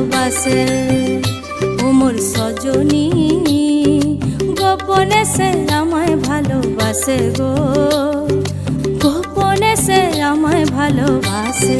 ভালোবাসে। ও মোর সজনী গোপনে সে আমায় ভালোবাসে গো, গোপনে সে আমায় ভালোবাসে।